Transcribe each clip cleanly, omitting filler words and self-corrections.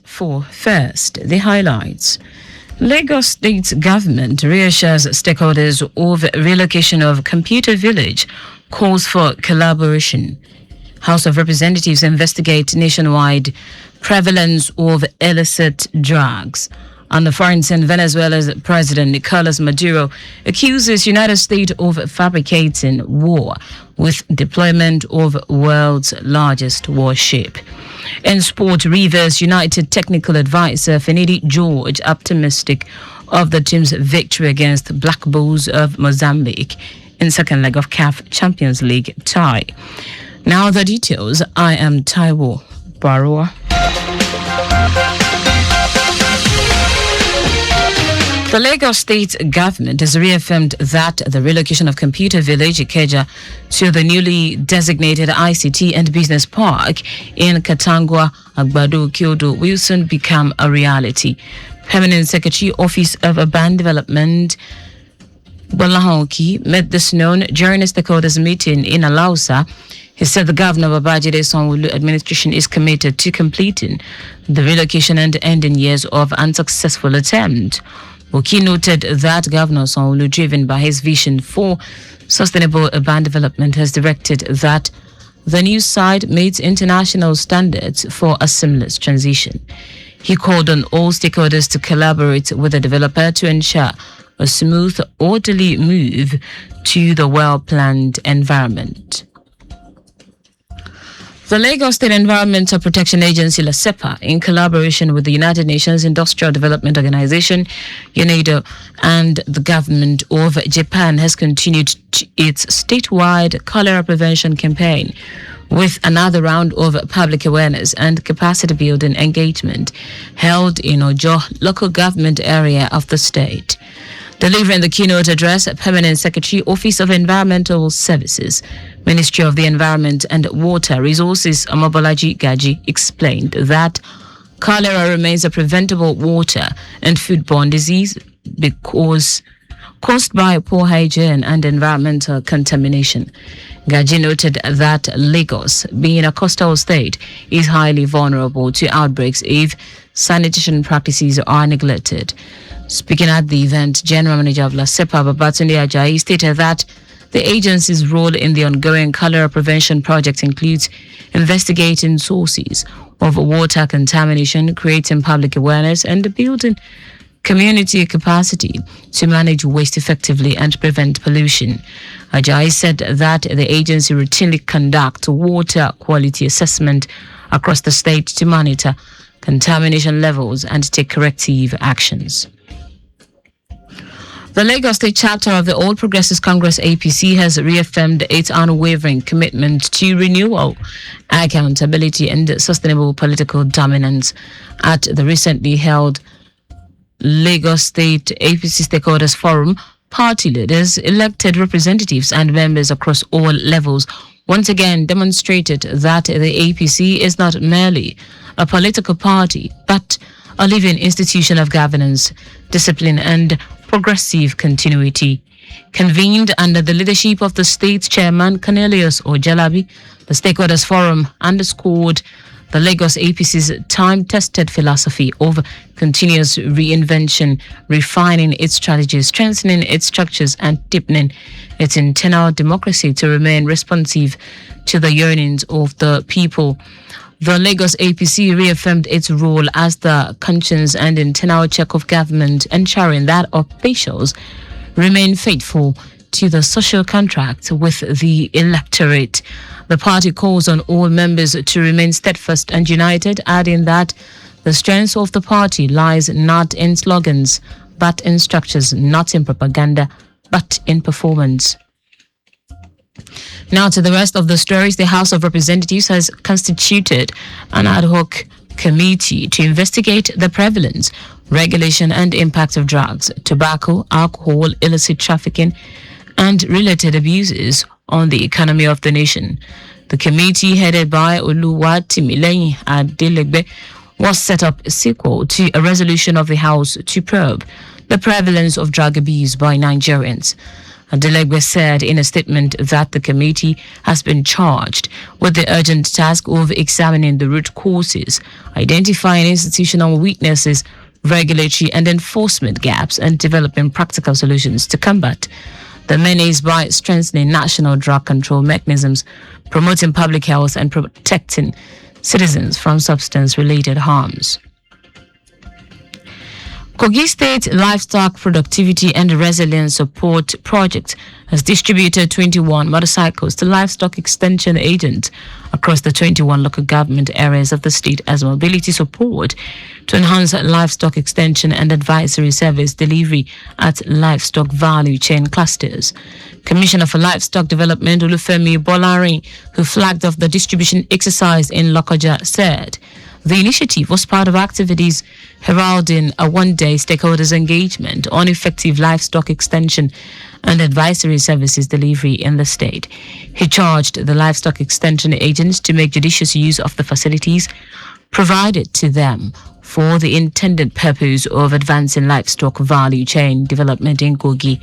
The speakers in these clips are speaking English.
For first, the highlights. Lagos State government reassures stakeholders of relocation of Computer Village, calls for collaboration. House of Representatives investigate nationwide prevalence of illicit drugs. On the foreign scene, Venezuela's President Nicolas Maduro accuses United States of fabricating war with deployment of world's largest warship. In sport, Rivers United technical advisor Finidi George optimistic of the team's victory against Black Bulls of Mozambique in second leg of CAF Champions League tie. Now the details. I am Taiwo Baruwa. The Lagos State government has reaffirmed that the relocation of Computer Village Ikeja to the newly designated ICT and Business Park in Katangwa, Agbado, Kyoto will soon become a reality. Permanent Secretary, Office of Urban Development, Bolahonki, made this known during a stakeholders meeting in Alausa. He said the governor of Babajide Sanwo-Olu administration is committed to completing the relocation and ending years of unsuccessful attempt. Oki noted that Governor Sanwo-Olu, driven by his vision for sustainable urban development, has directed that the new site meets international standards for a seamless transition. He called on all stakeholders to collaborate with the developer to ensure a smooth, orderly move to the well-planned environment. The Lagos State Environmental Protection Agency, LASEPA, in collaboration with the United Nations Industrial Development Organization, UNIDO, and the government of Japan, has continued its statewide cholera prevention campaign with another round of public awareness and capacity building engagement held in Ojo, local government area of the state. Delivering the keynote address, Permanent Secretary, Office of Environmental Services, Ministry of the Environment and Water Resources, Omobolaji Gaji, explained that cholera remains a preventable water and foodborne disease because caused by poor hygiene and environmental contamination. Gaji noted that Lagos, being a coastal state, is highly vulnerable to outbreaks if sanitation practices are neglected. Speaking at the event, General Manager of LASEPA, Babatunde Ajayi, stated that the agency's role in the ongoing cholera prevention project includes investigating sources of water contamination, creating public awareness, and building community capacity to manage waste effectively and prevent pollution. Ajayi said that the agency routinely conducts water quality assessment across the state to monitor contamination levels and take corrective actions. The Lagos State chapter of the All Progressives Congress APC has reaffirmed its unwavering commitment to renewal, accountability, and sustainable political dominance at the recently held Lagos State APC Stakeholders Forum. Party leaders, elected representatives, and members across all levels once again demonstrated that the APC is not merely a political party, but a living institution of governance, discipline, and progressive continuity. Convened under the leadership of the state's chairman, Cornelius Ojalabi, the Stakeholders Forum underscored the Lagos APC's time-tested philosophy of continuous reinvention, refining its strategies, strengthening its structures, and deepening its internal democracy to remain responsive to the yearnings of the people. The Lagos APC reaffirmed its role as the conscience and internal check of government, ensuring that officials remain faithful to the social contract with the electorate. The party calls on all members to remain steadfast and united, adding that the strength of the party lies not in slogans, but in structures, not in propaganda, but in performance. Now to the rest of the stories. The House of Representatives has constituted an ad hoc committee to investigate the prevalence, regulation, and impact of drugs, tobacco, alcohol, illicit trafficking, and related abuses on the economy of the nation. The committee, headed by Oluwatimileyin Adelegbe, was set up sequel to a resolution of the House to probe the prevalence of drug abuse by Nigerians. Adelegbe said in a statement that the committee has been charged with the urgent task of examining the root causes, identifying institutional weaknesses, regulatory and enforcement gaps, and developing practical solutions to combat the menace by strengthening national drug control mechanisms, promoting public health, and protecting citizens from substance-related harms. Kogi State Livestock Productivity and Resilience Support Project has distributed 21 motorcycles to livestock extension agents across the 21 local government areas of the state as mobility support to enhance livestock extension and advisory service delivery at livestock value chain clusters. Commissioner for Livestock Development Olufemi Bolarin, who flagged off the distribution exercise in Lokoja, said the initiative was part of activities heralding a one-day stakeholders engagement on effective livestock extension and advisory services delivery in the state. He charged the livestock extension agents to make judicious use of the facilities provided to them for the intended purpose of advancing livestock value chain development in Kogi.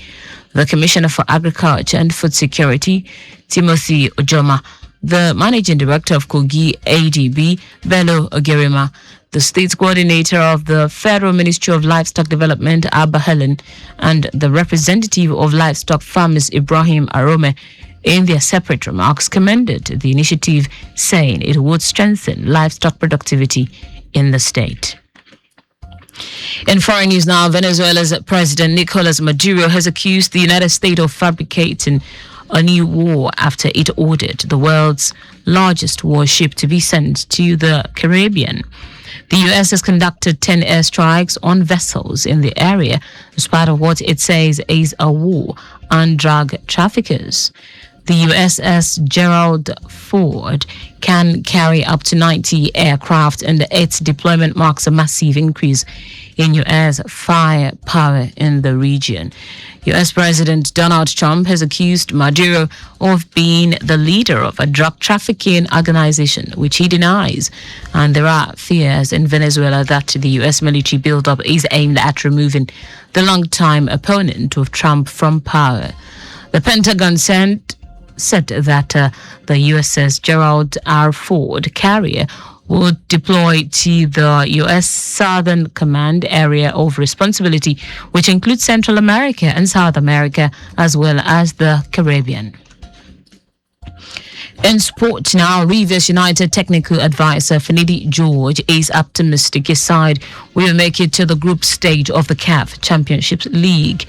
The Commissioner for Agriculture and Food Security, Timothy Ojoma, the Managing Director of Kogi ADB, Bello Ogerima, the State Coordinator of the Federal Ministry of Livestock Development, Abba Helen, and the representative of livestock farmers, Ibrahim Arome, in their separate remarks, commended the initiative, saying it would strengthen livestock productivity in the state. In foreign news now, Venezuela's President Nicolas Maduro has accused the United States of fabricating a new war after it ordered the world's largest warship to be sent to the Caribbean. The U.S. has conducted 10 airstrikes on vessels in the area as part of what it says is a war on drug traffickers. The USS Gerald Ford can carry up to 90 aircraft, and its deployment marks a massive increase in U.S. firepower in the region. U.S. President Donald Trump has accused Maduro of being the leader of a drug trafficking organization, which he denies. And there are fears in Venezuela that the U.S. military buildup is aimed at removing the longtime opponent of Trump from power. The Pentagon said that the USS Gerald R. Ford carrier would deploy to the U.S. Southern Command area of responsibility, which includes Central America and South America, as well as the Caribbean. In sport now, Rivers United technical advisor Finidi George is optimistic his side will make it to the group stage of the CAF Championships League.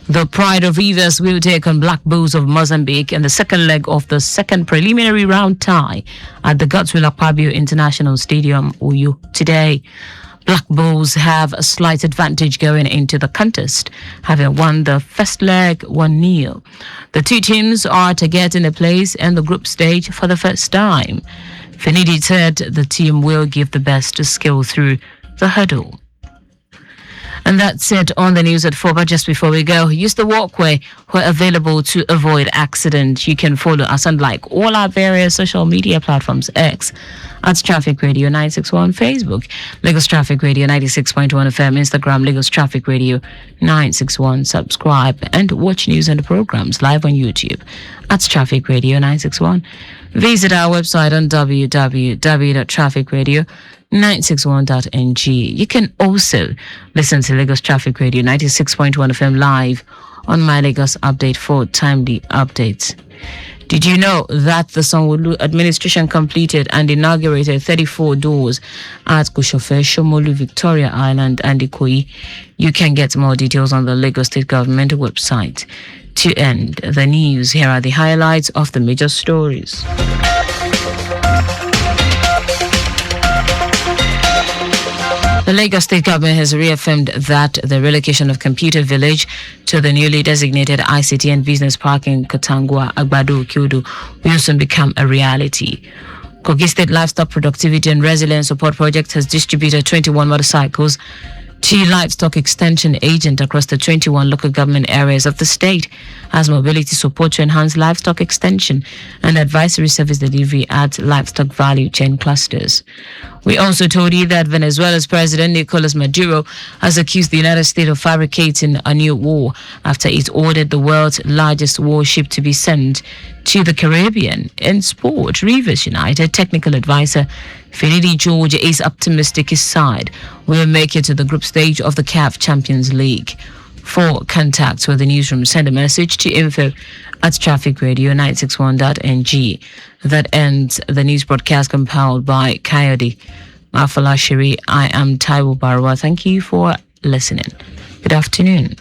The Pride of Rivers will take on Black Bulls of Mozambique in the second leg of the second preliminary round tie at the Godswill Akpabio International Stadium, Uyo, today. Black Bulls have a slight advantage going into the contest, having won the first leg 1-0. The two teams are to get in a place in the group stage for the first time. Finidi said the team will give the best to skill through the hurdle. And that's it on the news at 4. But just before we go, use the walkway where available to avoid accident. You can follow us on like all our various social media platforms. X at Traffic Radio 961, Facebook Lagos Traffic Radio 96.1 FM, Instagram Lagos Traffic Radio 961. Subscribe and watch news and programs live on YouTube at Traffic Radio 961. Visit our website on www.trafficradio961.ng. You can also listen to Lagos Traffic Radio 96.1 FM live on My Lagos Update for timely updates. Did you know that the Sanwo-Olu administration completed and inaugurated 34 doors at Kushofe, Shomolu, Victoria Island, and Ikoyi? You can get more details on the Lagos State Government website. To end the news, here are the highlights of the major stories. The Lagos State Government has reaffirmed that the relocation of Computer Village to the newly designated ICT and Business Park in Katangwa, Agbado, Kyoto will soon become a reality. Kogi State Livestock Productivity and Resilience Support Project has distributed 21 motorcycles to livestock extension agent across the 21 local government areas of the state as mobility support to enhance livestock extension and advisory service delivery at livestock value chain clusters. We also told you that Venezuela's President Nicolas Maduro has accused the United States of fabricating a new war after it ordered the world's largest warship to be sent to the Caribbean. In sport, Rivers United technical advisor Finidi George is optimistic his side will make it to the group stage of the CAF Champions League. For contacts with the newsroom, send a message to info@trafficradio961.ng. That ends the news broadcast compiled by Coyote Mafalashiri. I am Taiwo Baruwa. Thank you for listening. Good afternoon.